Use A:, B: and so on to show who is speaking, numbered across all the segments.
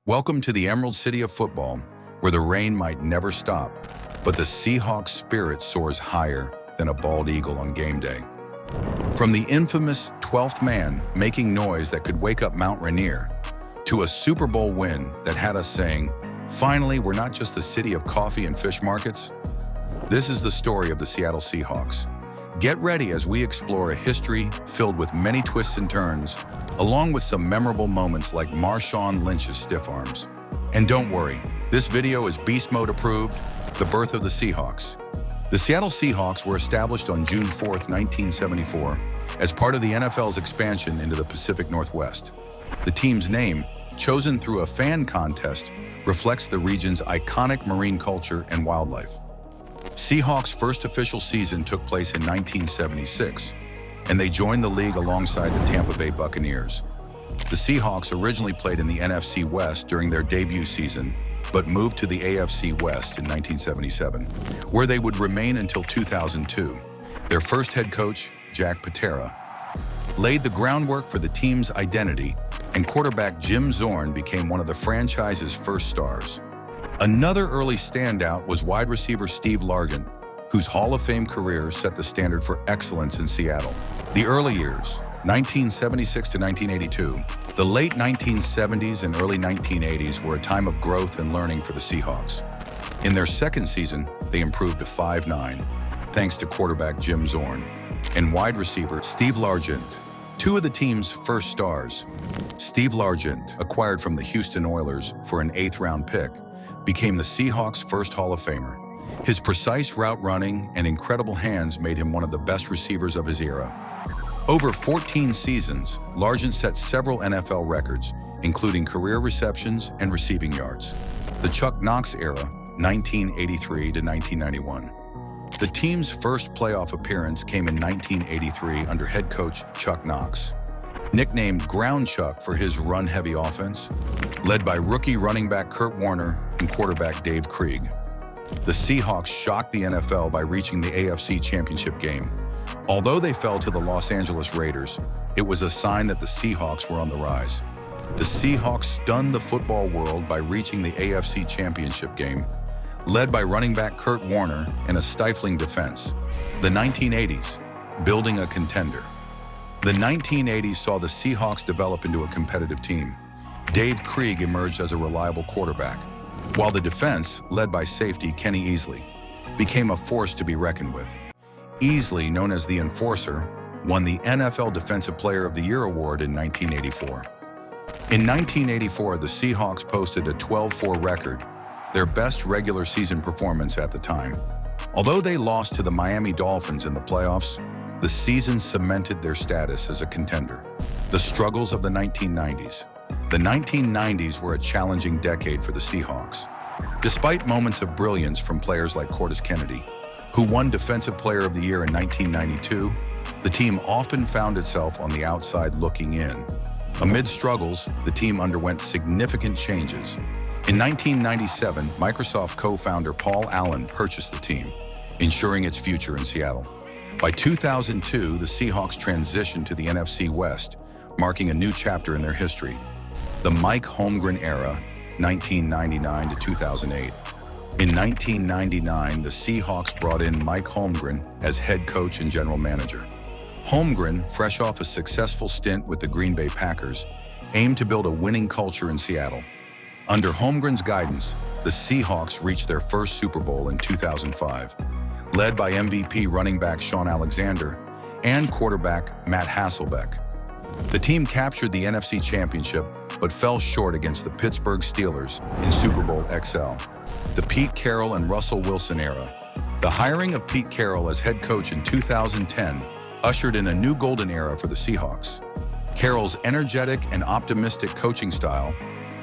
A: Welcome to the Emerald City of football, where the rain might never stop, but the Seahawks' spirit soars higher than a bald eagle on game day. From the infamous 12th man making noise that could wake up Mount Rainier, to a Super Bowl win that had us saying, finally, we're not just the city of coffee and fish markets. This is the story of the Seattle Seahawks. Get ready as we explore a history filled with many twists and turns, along with some memorable moments like Marshawn Lynch's stiff arms. And don't worry, this video is beast mode approved, the birth of the Seahawks. The Seattle Seahawks were established on June 4, 1974, as part of the NFL's expansion into the Pacific Northwest. The team's name, chosen through a fan contest, reflects the region's iconic marine culture and wildlife. Seahawks' first official season took place in 1976, and they joined the league alongside the Tampa Bay Buccaneers. The Seahawks originally played in the NFC West during their debut season, but moved to the AFC West in 1977, where they would remain until 2002. Their first head coach, Jack Patera, laid the groundwork for the team's identity, and quarterback Jim Zorn became one of the franchise's first stars. Another early standout was wide receiver Steve Largent, whose Hall of Fame career set the standard for excellence in Seattle. The early years, 1976 to 1982, the late 1970s and early 1980s were a time of growth and learning for the Seahawks. In their second season, they improved to 5-9, thanks to quarterback Jim Zorn and wide receiver Steve Largent, two of the team's first stars. Steve Largent, acquired from the Houston Oilers for an 8th-round pick, became the Seahawks' first Hall of Famer. His precise route running and incredible hands made him one of the best receivers of his era. Over 14 seasons, Largent set several NFL records, including career receptions and receiving yards. The Knox Era, 1983 to 1991. The team's first playoff appearance came in 1983 under head coach Chuck Knox, nicknamed Ground Chuck for his run-heavy offense, led by rookie running back Kurt Warner and quarterback Dave Krieg. The Seahawks shocked the NFL by reaching the AFC Championship game. Although they fell to the Los Angeles Raiders, it was a sign that the Seahawks were on the rise. The Seahawks stunned the football world by reaching the AFC Championship game, led by running back Kurt Warner and a stifling defense. The 1980s, building a contender. The 1980s saw the Seahawks develop into a competitive team. Dave Krieg emerged as a reliable quarterback, while the defense, led by safety Kenny Easley, became a force to be reckoned with. Easley, known as the Enforcer, won the NFL Defensive Player of the Year award in 1984. In 1984, the Seahawks posted a 12-4 record, their best regular season performance at the time. Although they lost to the Miami Dolphins in the playoffs, the season cemented their status as a contender. The struggles of the 1990s. The 1990s were a challenging decade for the Seahawks. Despite moments of brilliance from players like Cortis Kennedy, who won Defensive Player of the Year in 1992, the team often found itself on the outside looking in. Amid struggles, the team underwent significant changes. In 1997, Microsoft co-founder Paul Allen purchased the team, ensuring its future in Seattle. By 2002, the Seahawks transitioned to the NFC West, marking a new chapter in their history. The Mike Holmgren Era, 1999 to 2008. In 1999, the Seahawks brought in Mike Holmgren as head coach and general manager. Holmgren, fresh off a successful stint with the Green Bay Packers, aimed to build a winning culture in Seattle. Under Holmgren's guidance, the Seahawks reached their first Super Bowl in 2005, led by MVP running back Shaun Alexander and quarterback Matt Hasselbeck. The team captured the NFC Championship, but fell short against the Pittsburgh Steelers in Super Bowl XL. The Pete Carroll and Russell Wilson era. The hiring of Pete Carroll as head coach in 2010 ushered in a new golden era for the Seahawks. Carroll's energetic and optimistic coaching style,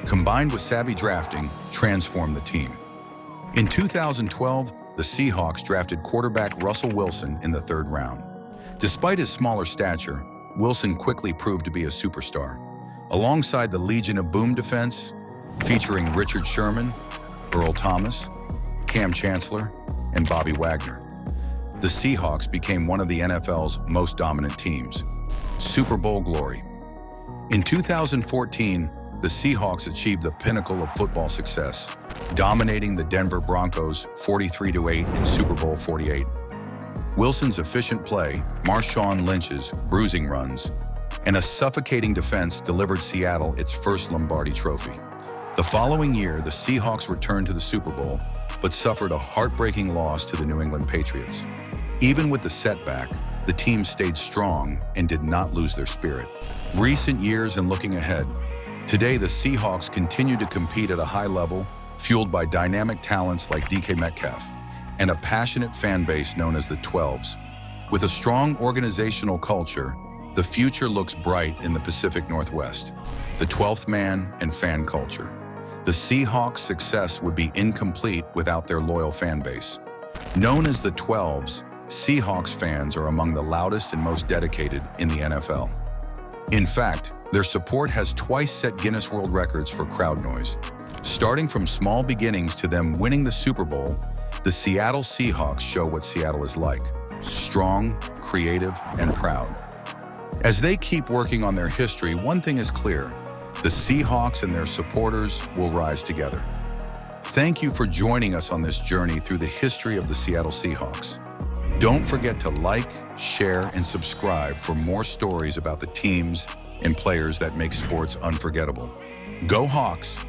A: combined with savvy drafting, transformed the team. In 2012, the Seahawks drafted quarterback Russell Wilson in the 3rd round. Despite his smaller stature, Wilson quickly proved to be a superstar. Alongside the Legion of Boom defense, featuring Richard Sherman, Earl Thomas, Cam Chancellor, and Bobby Wagner, the Seahawks became one of the NFL's most dominant teams. Super Bowl glory. In 2014, the Seahawks achieved the pinnacle of football success, dominating the Denver Broncos 43-8 in Super Bowl XLVIII. Wilson's efficient play, Marshawn Lynch's bruising runs, and a suffocating defense delivered Seattle its first Lombardi trophy. The following year, the Seahawks returned to the Super Bowl, but suffered a heartbreaking loss to the New England Patriots. Even with the setback, the team stayed strong and did not lose their spirit. Recent years and looking ahead, today the Seahawks continue to compete at a high level, fueled by dynamic talents like DK Metcalf and a passionate fan base known as the 12s. With a strong organizational culture, the future looks bright in the Pacific Northwest. The 12th man and fan culture. The Seahawks' success would be incomplete without their loyal fan base. Known as the 12s, Seahawks fans are among the loudest and most dedicated in the NFL. In fact, their support has twice set Guinness World Records for crowd noise. Starting from small beginnings to them winning the Super Bowl, the Seattle Seahawks show what Seattle is like: strong, creative, and proud. As they keep working on their history, one thing is clear: the Seahawks and their supporters will rise together. Thank you for joining us on this journey through the history of the Seattle Seahawks. Don't forget to like, share, and subscribe for more stories about the teams and players that make sports unforgettable. Go Hawks!